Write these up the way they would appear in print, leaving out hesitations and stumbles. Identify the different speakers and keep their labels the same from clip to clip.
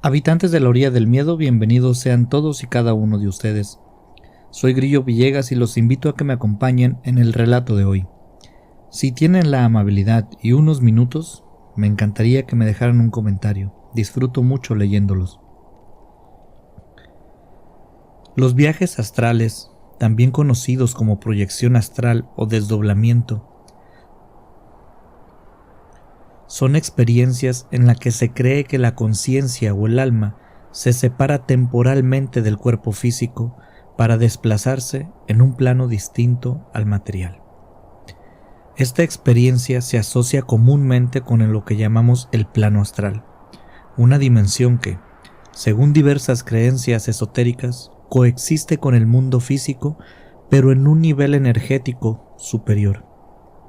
Speaker 1: Habitantes de la orilla del miedo, bienvenidos sean todos y cada uno de ustedes. Soy Grillo Villegas y los invito a que me acompañen en el relato de hoy. Si tienen la amabilidad y unos minutos, me encantaría que me dejaran un comentario. Disfruto mucho leyéndolos. Los viajes astrales, también conocidos como proyección astral o desdoblamiento, son experiencias en las que se cree que la conciencia o el alma se separa temporalmente del cuerpo físico para desplazarse en un plano distinto al material. Esta experiencia se asocia comúnmente con lo que llamamos el plano astral, una dimensión que, según diversas creencias esotéricas, coexiste con el mundo físico, pero en un nivel energético superior.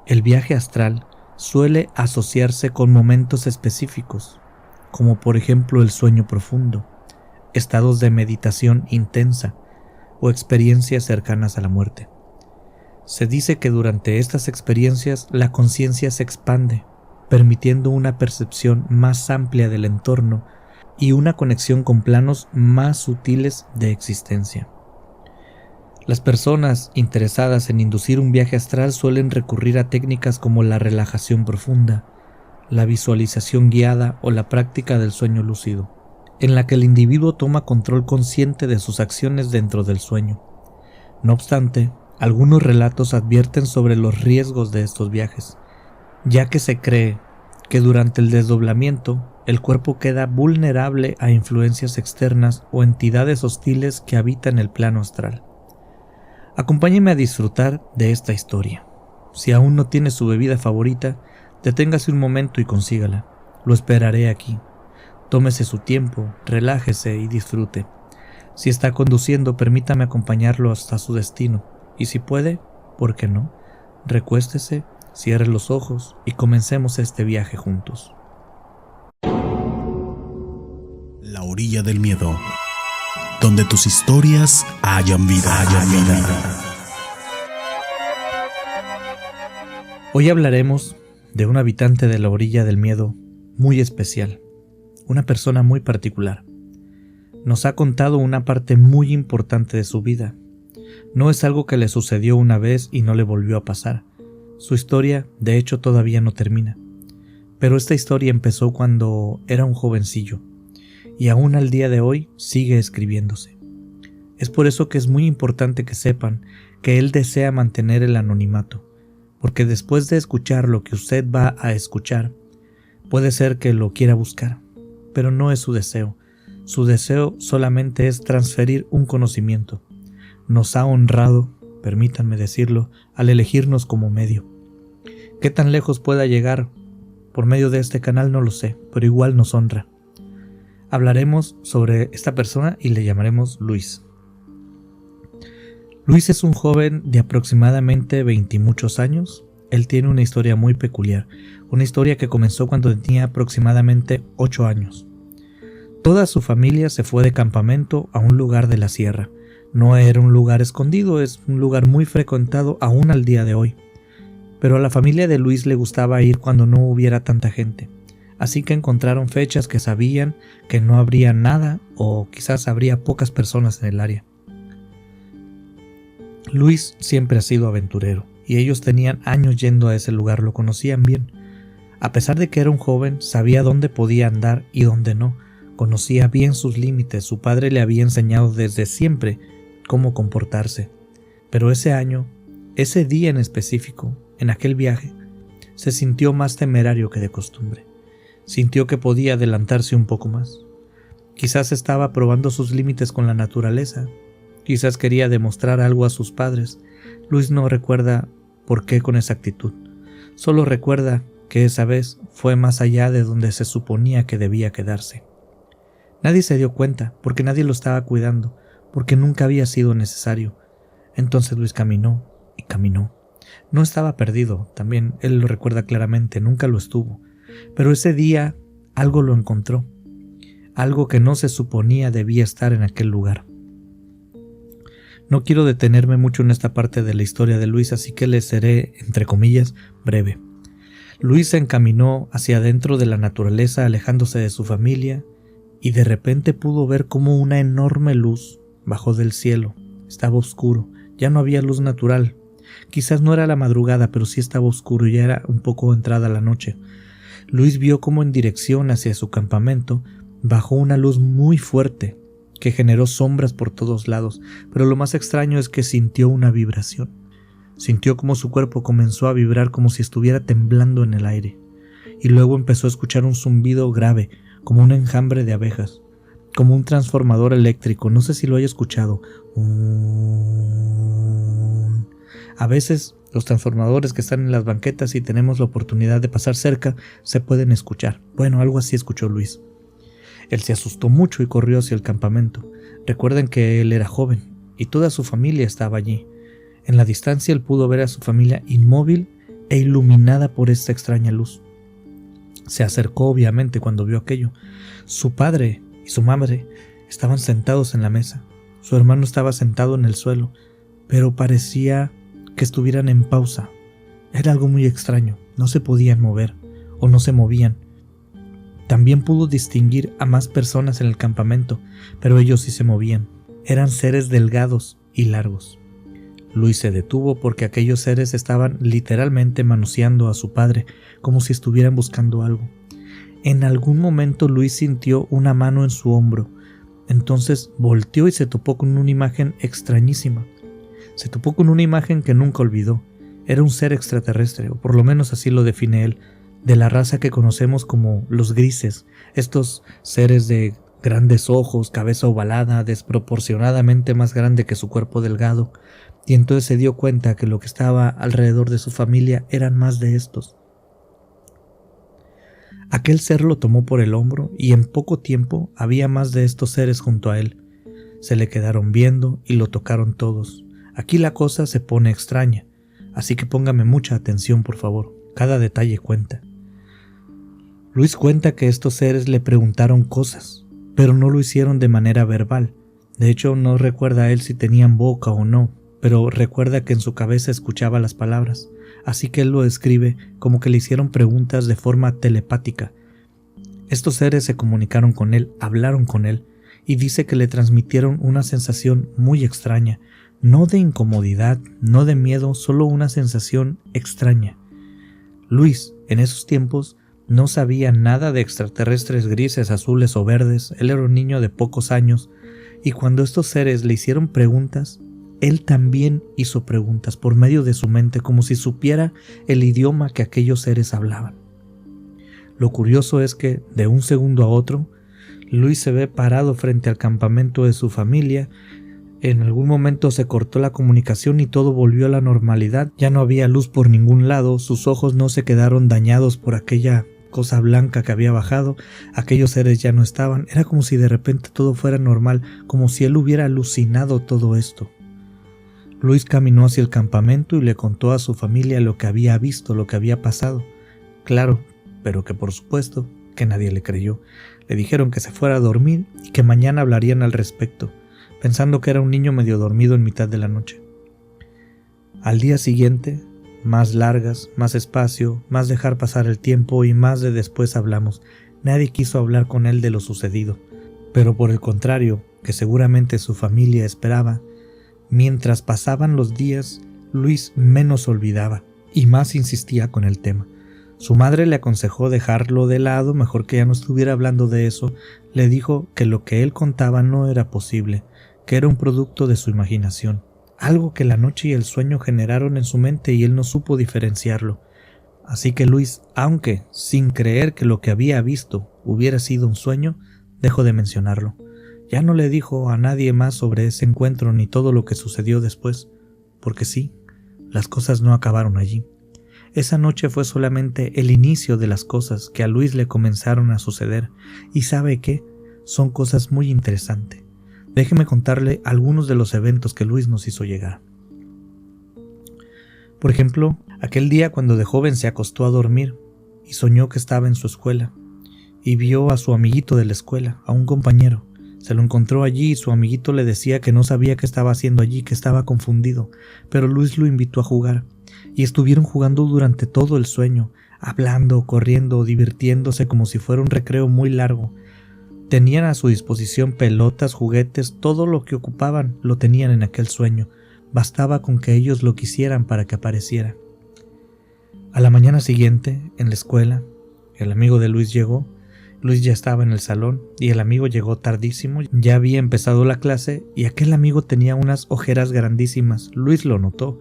Speaker 1: El viaje astral suele asociarse con momentos específicos, como por ejemplo el sueño profundo, estados de meditación intensa o experiencias cercanas a la muerte. Se dice que durante estas experiencias la conciencia se expande, permitiendo una percepción más amplia del entorno y una conexión con planos más sutiles de existencia. Las personas interesadas en inducir un viaje astral suelen recurrir a técnicas como la relajación profunda, la visualización guiada o la práctica del sueño lúcido, en la que el individuo toma control consciente de sus acciones dentro del sueño. No obstante, algunos relatos advierten sobre los riesgos de estos viajes, ya que se cree que durante el desdoblamiento el cuerpo queda vulnerable a influencias externas o entidades hostiles que habitan el plano astral. Acompáñeme a disfrutar de esta historia. Si aún no tiene su bebida favorita, deténgase un momento y consígala. Lo esperaré aquí. Tómese su tiempo, relájese y disfrute. Si está conduciendo, permítame acompañarlo hasta su destino. Y si puede, ¿por qué no? Recuéstese, cierre los ojos y comencemos este viaje juntos.
Speaker 2: La orilla del miedo, donde tus historias hayan vida.
Speaker 1: Hoy hablaremos de un habitante de la orilla del miedo muy especial, una persona muy particular. Nos ha contado una parte muy importante de su vida. No es algo que le sucedió una vez y no le volvió a pasar. Su historia, de hecho, todavía no termina. Pero esta historia empezó cuando era un jovencillo, y aún al día de hoy sigue escribiéndose. Es por eso que es muy importante que sepan que él desea mantener el anonimato, porque después de escuchar lo que usted va a escuchar, puede ser que lo quiera buscar, pero no es su deseo. Su deseo solamente es transferir un conocimiento. Nos ha honrado, permítanme decirlo, al elegirnos como medio. ¿Qué tan lejos pueda llegar por medio de este canal? No lo sé, pero igual nos honra. Hablaremos sobre esta persona y le llamaremos Luis. Luis es un joven de aproximadamente 20 y muchos años. Él tiene una historia muy peculiar, una historia que comenzó cuando tenía aproximadamente 8 años. Toda su familia se fue de campamento a un lugar de la sierra. No era un lugar escondido, es un lugar muy frecuentado aún al día de hoy. Pero a la familia de Luis le gustaba ir cuando no hubiera tanta gente. Así que encontraron fechas que sabían que no habría nada o quizás habría pocas personas en el área. Luis siempre ha sido aventurero y ellos tenían años yendo a ese lugar, lo conocían bien. A pesar de que era un joven, sabía dónde podía andar y dónde no. Conocía bien sus límites, su padre le había enseñado desde siempre cómo comportarse. Pero ese año, ese día en específico, en aquel viaje, se sintió más temerario que de costumbre. Sintió que podía adelantarse un poco más. Quizás estaba probando sus límites con la naturaleza. Quizás quería demostrar algo a sus padres. Luis no recuerda por qué con exactitud. Solo recuerda que esa vez fue más allá de donde se suponía que debía quedarse. Nadie se dio cuenta, porque nadie lo estaba cuidando, porque nunca había sido necesario. Entonces Luis caminó y caminó. No estaba perdido, también él lo recuerda claramente, nunca lo estuvo. Pero ese día algo lo encontró, algo que no se suponía debía estar en aquel lugar. No quiero detenerme mucho en esta parte de la historia de Luis, así que le seré, entre comillas, breve. Luis se encaminó hacia adentro de la naturaleza, alejándose de su familia, y de repente pudo ver cómo una enorme luz bajó del cielo. Estaba oscuro, ya no había luz natural. Quizás no era la madrugada, pero sí estaba oscuro y ya era un poco entrada la noche. Luis vio cómo en dirección hacia su campamento bajó una luz muy fuerte que generó sombras por todos lados, pero lo más extraño es que sintió una vibración. Sintió como su cuerpo comenzó a vibrar como si estuviera temblando en el aire, y luego empezó a escuchar un zumbido grave, como un enjambre de abejas, como un transformador eléctrico. No sé si lo haya escuchado. A veces los transformadores que están en las banquetas y tenemos la oportunidad de pasar cerca se pueden escuchar. Bueno, algo así escuchó Luis. Él se asustó mucho y corrió hacia el campamento. Recuerden que él era joven y toda su familia estaba allí. En la distancia él pudo ver a su familia inmóvil e iluminada por esta extraña luz. Se acercó obviamente cuando vio aquello. Su padre y su madre estaban sentados en la mesa. Su hermano estaba sentado en el suelo, pero parecía que estuvieran en pausa. Era algo muy extraño. No se podían mover o no se movían. También pudo distinguir a más personas en el campamento, pero ellos sí se movían. Eran seres delgados y largos. Luis se detuvo porque aquellos seres estaban literalmente manoseando a su padre, como si estuvieran buscando algo. En algún momento Luis sintió una mano en su hombro. Entonces volteó y se topó con una imagen extrañísima. Se topó con una imagen que nunca olvidó. Era un ser extraterrestre, o por lo menos así lo define él, de la raza que conocemos como los grises, estos seres de grandes ojos, cabeza ovalada, desproporcionadamente más grande que su cuerpo delgado, y entonces se dio cuenta que lo que estaba alrededor de su familia eran más de estos. Aquel ser lo tomó por el hombro y en poco tiempo había más de estos seres junto a él. Se le quedaron viendo y lo tocaron todos. Aquí la cosa se pone extraña, así que póngame mucha atención por favor, cada detalle cuenta. Luis cuenta que estos seres le preguntaron cosas, pero no lo hicieron de manera verbal. De hecho, no recuerda él si tenían boca o no, pero recuerda que en su cabeza escuchaba las palabras, así que él lo describe como que le hicieron preguntas de forma telepática. Estos seres se comunicaron con él, hablaron con él, y dice que le transmitieron una sensación muy extraña, no de incomodidad, no de miedo, solo una sensación extraña. Luis, en esos tiempos, no sabía nada de extraterrestres grises, azules o verdes. Él era un niño de pocos años, y cuando estos seres le hicieron preguntas, él también hizo preguntas por medio de su mente, como si supiera el idioma que aquellos seres hablaban. Lo curioso es que, de un segundo a otro, Luis se ve parado frente al campamento de su familia. En algún momento se cortó la comunicación y todo volvió a la normalidad. Ya no había luz por ningún lado, sus ojos no se quedaron dañados por aquella cosa blanca que había bajado, aquellos seres ya no estaban. Era como si de repente todo fuera normal, como si él hubiera alucinado todo esto. Luis caminó hacia el campamento y le contó a su familia lo que había visto, lo que había pasado. Claro, pero que por supuesto que nadie le creyó. Le dijeron que se fuera a dormir y que mañana hablarían al respecto, pensando que era un niño medio dormido en mitad de la noche. Al día siguiente, más largas, más espacio, más dejar pasar el tiempo y más de después hablamos. Nadie quiso hablar con él de lo sucedido, pero por el contrario, que seguramente su familia esperaba, mientras pasaban los días, Luis menos olvidaba y más insistía con el tema. Su madre le aconsejó dejarlo de lado, mejor que ya no estuviera hablando de eso. Le dijo que lo que él contaba no era posible, que era un producto de su imaginación, algo que la noche y el sueño generaron en su mente y él no supo diferenciarlo. Así que Luis, aunque sin creer que lo que había visto hubiera sido un sueño, dejó de mencionarlo. Ya no le dijo a nadie más sobre ese encuentro ni todo lo que sucedió después, porque sí, las cosas no acabaron allí. Esa noche fue solamente el inicio de las cosas que a Luis le comenzaron a suceder, y ¿sabe qué? Son cosas muy interesantes. Déjeme contarle algunos de los eventos que Luis nos hizo llegar. Por ejemplo, aquel día cuando de joven se acostó a dormir y soñó que estaba en su escuela y vio a su amiguito de la escuela, a un compañero. Se lo encontró allí y su amiguito le decía que no sabía qué estaba haciendo allí, que estaba confundido, pero Luis lo invitó a jugar, y estuvieron jugando durante todo el sueño, hablando, corriendo, divirtiéndose como si fuera un recreo muy largo. Tenían a su disposición pelotas, juguetes, todo lo que ocupaban lo tenían en aquel sueño. Bastaba con que ellos lo quisieran para que apareciera. A la mañana siguiente, en la escuela, el amigo de Luis llegó. Luis ya estaba en el salón y el amigo llegó tardísimo. Ya había empezado la clase y aquel amigo tenía unas ojeras grandísimas. Luis lo notó.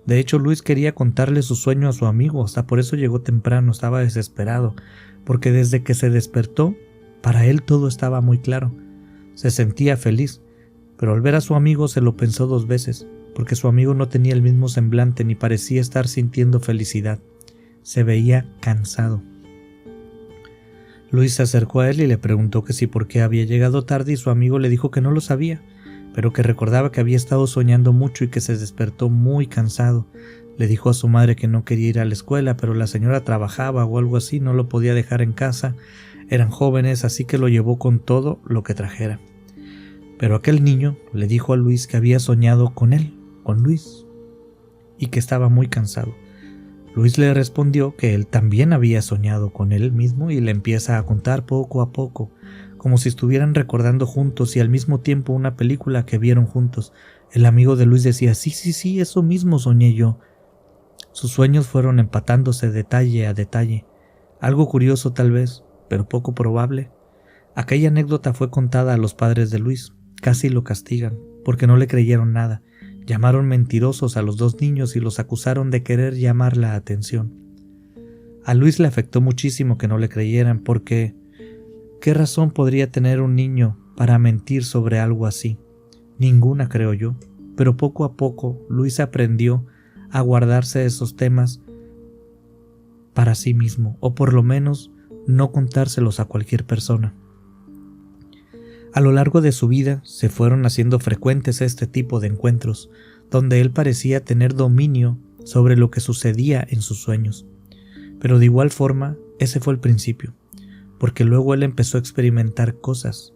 Speaker 1: De hecho, Luis quería contarle su sueño a su amigo, hasta por eso llegó temprano, estaba desesperado, porque desde que se despertó, para él todo estaba muy claro. Se sentía feliz, pero al ver a su amigo se lo pensó 2 veces, porque su amigo no tenía el mismo semblante ni parecía estar sintiendo felicidad. Se veía cansado. Luis se acercó a él y le preguntó que si por qué había llegado tarde y su amigo le dijo que no lo sabía, pero que recordaba que había estado soñando mucho y que se despertó muy cansado. Le dijo a su madre que no quería ir a la escuela, pero la señora trabajaba o algo así, no lo podía dejar en casa. Eran jóvenes, así que lo llevó con todo lo que trajera. Pero aquel niño le dijo a Luis que había soñado con él, con Luis, y que estaba muy cansado. Luis le respondió que él también había soñado con él mismo y le empieza a contar poco a poco, como si estuvieran recordando juntos y al mismo tiempo una película que vieron juntos. El amigo de Luis decía, sí, eso mismo soñé yo. Sus sueños fueron empatándose detalle a detalle. Algo curioso tal vez, pero poco probable. Aquella anécdota fue contada a los padres de Luis. Casi lo castigan, porque no le creyeron nada. Llamaron mentirosos a los 2 niños y los acusaron de querer llamar la atención. A Luis le afectó muchísimo que no le creyeran, porque ¿qué razón podría tener un niño para mentir sobre algo así? Ninguna, creo yo. Pero poco a poco Luis aprendió a guardarse esos temas para sí mismo, o por lo menos no contárselos a cualquier persona. A lo largo de su vida se fueron haciendo frecuentes este tipo de encuentros, donde él parecía tener dominio sobre lo que sucedía en sus sueños. Pero de igual forma, ese fue el principio, porque luego él empezó a experimentar cosas,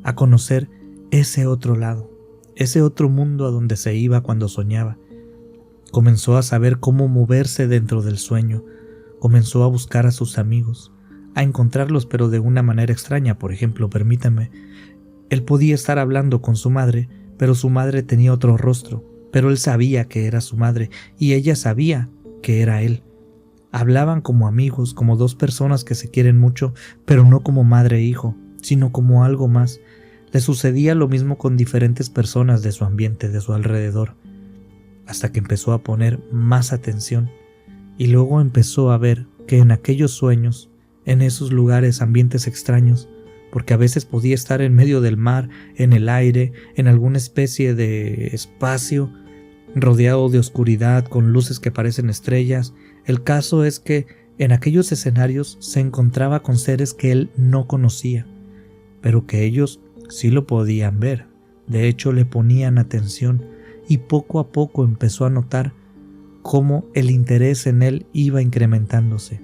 Speaker 1: a conocer ese otro lado, ese otro mundo a donde se iba cuando soñaba. Comenzó a saber cómo moverse dentro del sueño, comenzó a buscar a sus amigos, a encontrarlos pero de una manera extraña. Por ejemplo, permítame, él podía estar hablando con su madre, pero su madre tenía otro rostro, pero él sabía que era su madre y ella sabía que era él. Hablaban como amigos, como 2 personas que se quieren mucho, pero no como madre e hijo, sino como algo más. Le sucedía lo mismo con diferentes personas de su ambiente, de su alrededor, hasta que empezó a poner más atención y luego empezó a ver que en aquellos sueños, en esos lugares, ambientes extraños, porque a veces podía estar en medio del mar, en el aire, en alguna especie de espacio, rodeado de oscuridad, con luces que parecen estrellas. El caso es que en aquellos escenarios se encontraba con seres que él no conocía, pero que ellos sí lo podían ver. De hecho, le ponían atención y poco a poco empezó a notar cómo el interés en él iba incrementándose.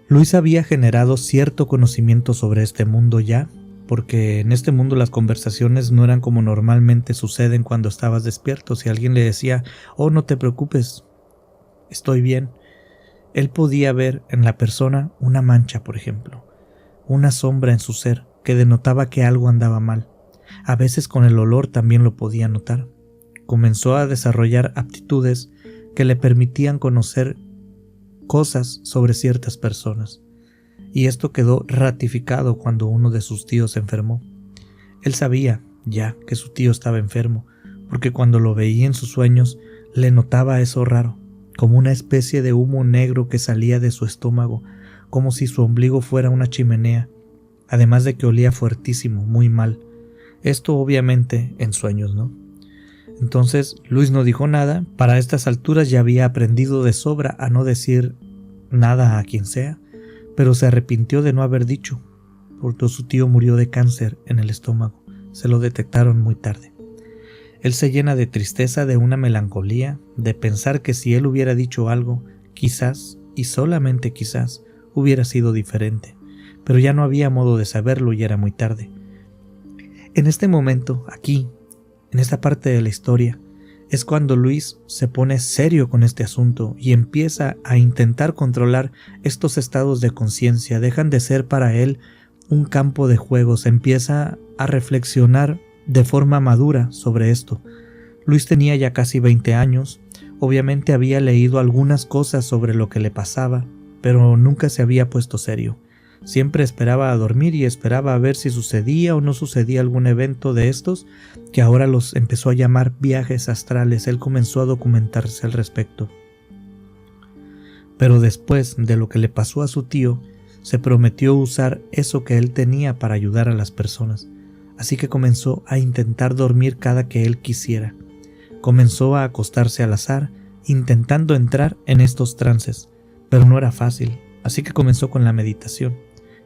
Speaker 1: Luis había generado cierto conocimiento sobre este mundo ya, porque en este mundo las conversaciones no eran como normalmente suceden cuando estabas despierto. Si alguien le decía, oh, no te preocupes, estoy bien, él podía ver en la persona una mancha, por ejemplo, una sombra en su ser que denotaba que algo andaba mal. A veces con el olor también lo podía notar. Comenzó a desarrollar aptitudes que le permitían conocer cosas sobre ciertas personas, y esto quedó ratificado cuando uno de sus tíos se enfermó. Él sabía ya que su tío estaba enfermo, porque cuando lo veía en sus sueños le notaba eso raro, como una especie de humo negro que salía de su estómago, como si su ombligo fuera una chimenea, además de que olía fuertísimo, muy mal. Esto obviamente en sueños, ¿no? Entonces Luis no dijo nada. Para estas alturas ya había aprendido de sobra a no decir nada a quien sea, pero se arrepintió de no haber dicho, porque su tío murió de cáncer en el estómago. Se lo detectaron muy tarde. Él se llena de tristeza, de una melancolía, de pensar que si él hubiera dicho algo, quizás, y solamente quizás, hubiera sido diferente. pero ya no había modo de saberlo y era muy tarde. En este momento, aquí, en esta parte de la historia, es cuando Luis se pone serio con este asunto y empieza a intentar controlar estos estados de conciencia. Dejan de ser para él un campo de juegos, empieza a reflexionar de forma madura sobre esto. Luis tenía ya casi 20 años, obviamente había leído algunas cosas sobre lo que le pasaba, pero nunca se había puesto serio. Siempre esperaba a dormir y esperaba a ver si sucedía o no sucedía algún evento de estos, que ahora los empezó a llamar viajes astrales. Él comenzó a documentarse al respecto. Pero después de lo que le pasó a su tío, se prometió usar eso que él tenía para ayudar a las personas. Así que comenzó a intentar dormir cada que él quisiera. Comenzó a acostarse al azar, intentando entrar en estos trances, pero no era fácil, así que comenzó con la meditación.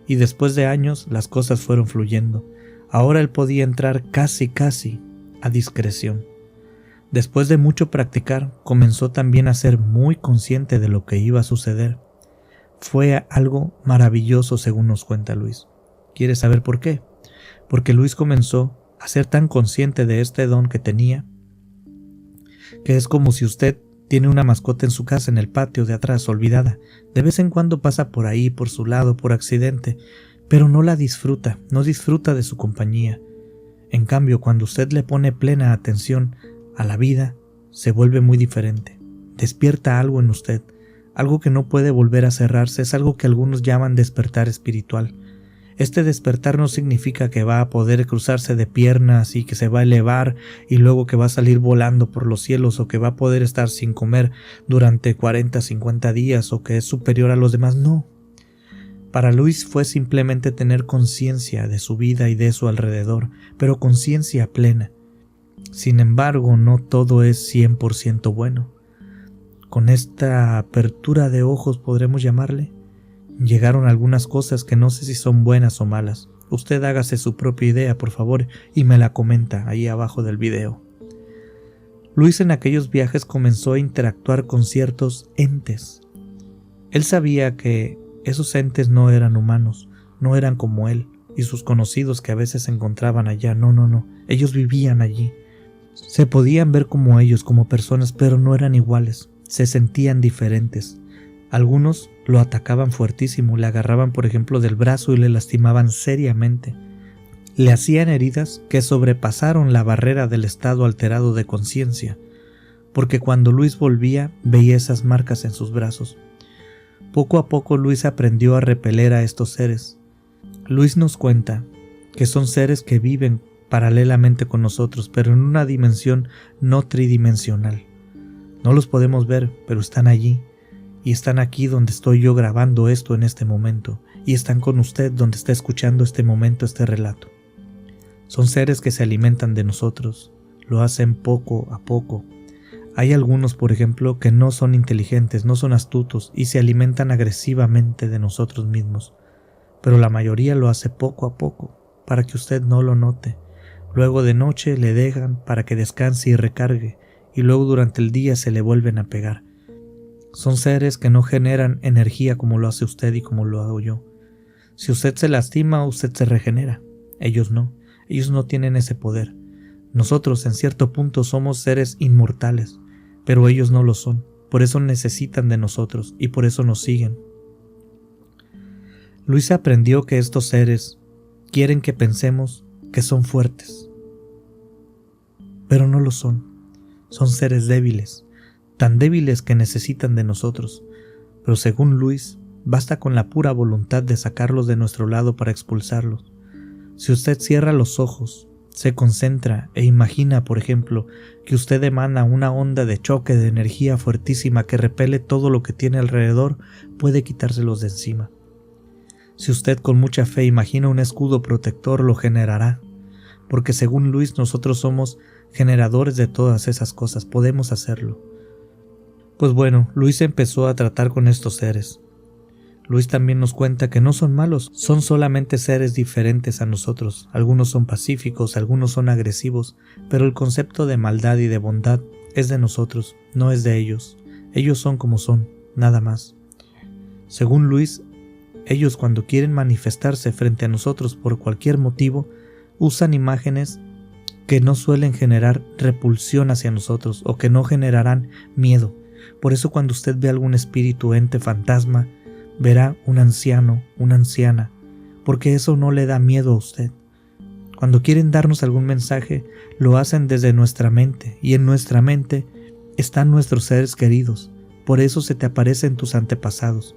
Speaker 1: Y después de años las cosas fueron fluyendo. Ahora él podía entrar casi a discreción. Después de mucho practicar, comenzó también a ser muy consciente de lo que iba a suceder. Fue algo maravilloso, según nos cuenta Luis. ¿Quieres saber por qué? Porque Luis comenzó a ser tan consciente de este don que tenía, que es como si usted tiene una mascota en su casa en el patio de atrás olvidada. De vez en cuando pasa por ahí, por su lado, por accidente, pero no la disfruta, no disfruta de su compañía. En cambio, cuando usted le pone plena atención a la vida, se vuelve muy diferente. Despierta algo en usted, algo que no puede volver a cerrarse, es algo que algunos llaman despertar espiritual. Este despertar no significa que va a poder cruzarse de piernas y que se va a elevar y luego que va a salir volando por los cielos o que va a poder estar sin comer durante 40, 50 días o que es superior a los demás. No. Para Luis fue simplemente tener conciencia de su vida y de su alrededor, pero conciencia plena. Sin embargo, no todo es 100% bueno. Con esta apertura de ojos, podremos llamarle, llegaron algunas cosas que no sé si son buenas o malas. Usted hágase su propia idea, por favor, y me la comenta ahí abajo del video. Luis en aquellos viajes comenzó a interactuar con ciertos entes. Él sabía que esos entes no eran humanos, no eran como él y sus conocidos que a veces se encontraban allá. No. Ellos vivían allí. Se podían ver como ellos, como personas, pero no eran iguales. Se sentían diferentes. Algunos lo atacaban fuertísimo, le agarraban por ejemplo del brazo y le lastimaban seriamente. Le hacían heridas que sobrepasaron la barrera del estado alterado de conciencia, porque cuando Luis volvía veía esas marcas en sus brazos. Poco a poco Luis aprendió a repeler a estos seres. Luis nos cuenta que son seres que viven paralelamente con nosotros, pero en una dimensión no tridimensional. No los podemos ver, pero están allí. Y están aquí donde estoy yo grabando esto en este momento, y están con usted donde está escuchando este momento, este relato. Son seres que se alimentan de nosotros, lo hacen poco a poco. Hay algunos, por ejemplo, que no son inteligentes, no son astutos y se alimentan agresivamente de nosotros mismos, pero la mayoría lo hace poco a poco, para que usted no lo note. Luego de noche le dejan para que descanse y recargue, y luego durante el día se le vuelven a pegar. Son seres que no generan energía como lo hace usted y como lo hago yo. Si usted se lastima, usted se regenera. Ellos no tienen ese poder. Nosotros en cierto punto somos seres inmortales, pero ellos no lo son. Por eso necesitan de nosotros y por eso nos siguen. Luis aprendió que estos seres quieren que pensemos que son fuertes, pero no lo son. Son seres débiles. Tan débiles que necesitan de nosotros, pero según Luis, basta con la pura voluntad de sacarlos de nuestro lado para expulsarlos. Si usted cierra los ojos, se concentra e imagina, por ejemplo, que usted emana una onda de choque de energía fuertísima que repele todo lo que tiene alrededor, puede quitárselos de encima. Si usted con mucha fe imagina un escudo protector, lo generará, porque según Luis nosotros somos generadores de todas esas cosas, podemos hacerlo. Pues bueno, Luis empezó a tratar con estos seres. Luis también nos cuenta que no son malos, son solamente seres diferentes a nosotros. Algunos son pacíficos, algunos son agresivos, pero el concepto de maldad y de bondad es de nosotros, no es de ellos. Ellos son como son, nada más. Según Luis, Ellos, cuando quieren manifestarse frente a nosotros por cualquier motivo, usan imágenes que no suelen generar repulsión hacia nosotros o que no generarán miedo. Por eso cuando usted ve algún espíritu, ente, fantasma, verá un anciano, una anciana, porque eso no le da miedo a usted. Cuando quieren darnos algún mensaje, lo hacen desde nuestra mente, y en nuestra mente están nuestros seres queridos. Por eso se te aparecen tus antepasados.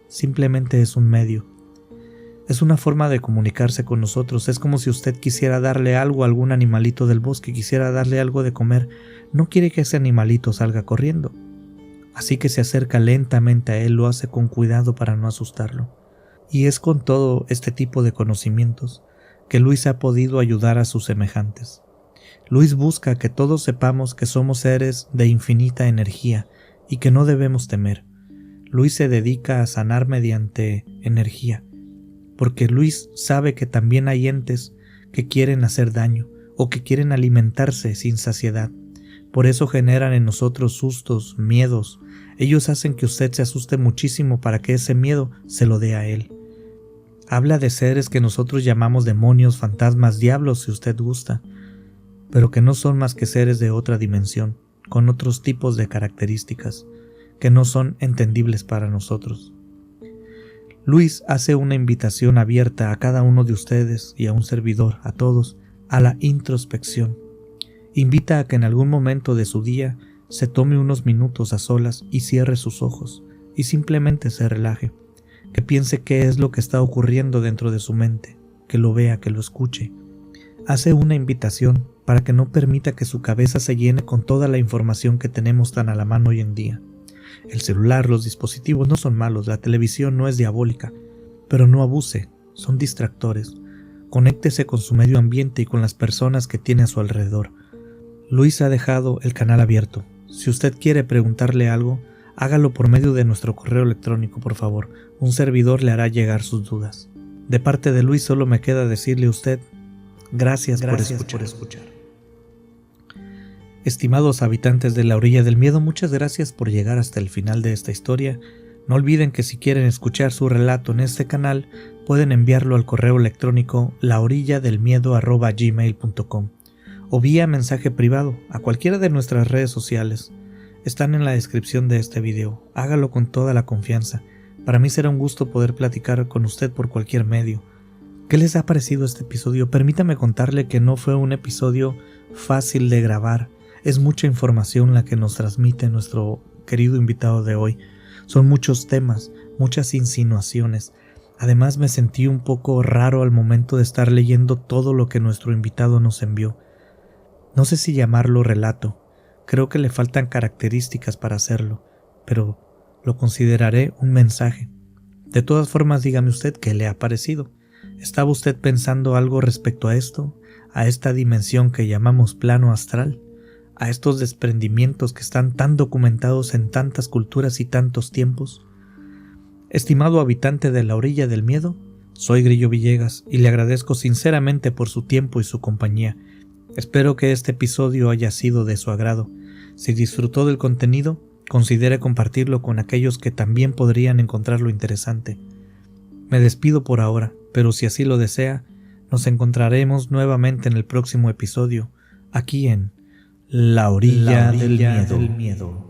Speaker 1: Simplemente es un medio. Es una forma de comunicarse con nosotros. Es como si usted quisiera darle algo a algún animalito del bosque, quisiera darle algo de comer. No quiere que ese animalito salga corriendo. Así que se acerca lentamente a él, lo hace con cuidado para no asustarlo. Y es con todo este tipo de conocimientos que Luis ha podido ayudar a sus semejantes. Luis busca que todos sepamos que somos seres de infinita energía y que no debemos temer. Luis se dedica a sanar mediante energía, porque Luis sabe que también hay entes que quieren hacer daño o que quieren alimentarse sin saciedad. Por eso generan en nosotros sustos, miedos. Ellos hacen que usted se asuste muchísimo para que ese miedo se lo dé a él. Habla de seres que nosotros llamamos demonios, fantasmas, diablos si usted gusta, pero que no son más que seres de otra dimensión, con otros tipos de características, que no son entendibles para nosotros. Luis hace una invitación abierta a cada uno de ustedes y a un servidor, a todos, a la introspección. Invita a que en algún momento de su día se tome unos minutos a solas y cierre sus ojos y simplemente se relaje, que piense qué es lo que está ocurriendo dentro de su mente, que lo vea, que lo escuche. Hace una invitación para que no permita que su cabeza se llene con toda la información que tenemos tan a la mano hoy en día. El celular, los dispositivos no son malos, la televisión no es diabólica, pero no abuse, son distractores. Conéctese con su medio ambiente y con las personas que tiene a su alrededor. Luis ha dejado el canal abierto. Si usted quiere preguntarle algo, hágalo por medio de nuestro correo electrónico, por favor. Un servidor le hará llegar sus dudas. De parte de Luis solo me queda decirle a usted, gracias por escuchar. Estimados habitantes de la orilla del miedo, muchas gracias por llegar hasta el final de esta historia. No olviden que si quieren escuchar su relato en este canal, pueden enviarlo al correo electrónico laorilladelmiedo@gmail.com o vía mensaje privado a cualquiera de nuestras redes sociales. Están en la descripción de este video. Hágalo con toda la confianza. Para mí será un gusto poder platicar con usted por cualquier medio. ¿Qué les ha parecido este episodio? Permítame contarle que no fue un episodio fácil de grabar. Es mucha información la que nos transmite nuestro querido invitado de hoy. Son muchos temas, muchas insinuaciones. Además me sentí un poco raro al momento de estar leyendo todo lo que nuestro invitado nos envió. No sé si llamarlo relato. Creo que le faltan características para hacerlo, pero lo consideraré un mensaje. De todas formas, dígame usted qué le ha parecido. ¿Estaba usted pensando algo respecto a esto? ¿A esta dimensión que llamamos plano astral? ¿A estos desprendimientos que están tan documentados en tantas culturas y tantos tiempos? Estimado habitante de la orilla del miedo, soy Grillo Villegas y le agradezco sinceramente por su tiempo y su compañía. Espero que este episodio haya sido de su agrado. Si disfrutó del contenido, considere compartirlo con aquellos que también podrían encontrarlo interesante. Me despido por ahora, pero si así lo desea, nos encontraremos nuevamente en el próximo episodio, aquí en La Orilla del Miedo.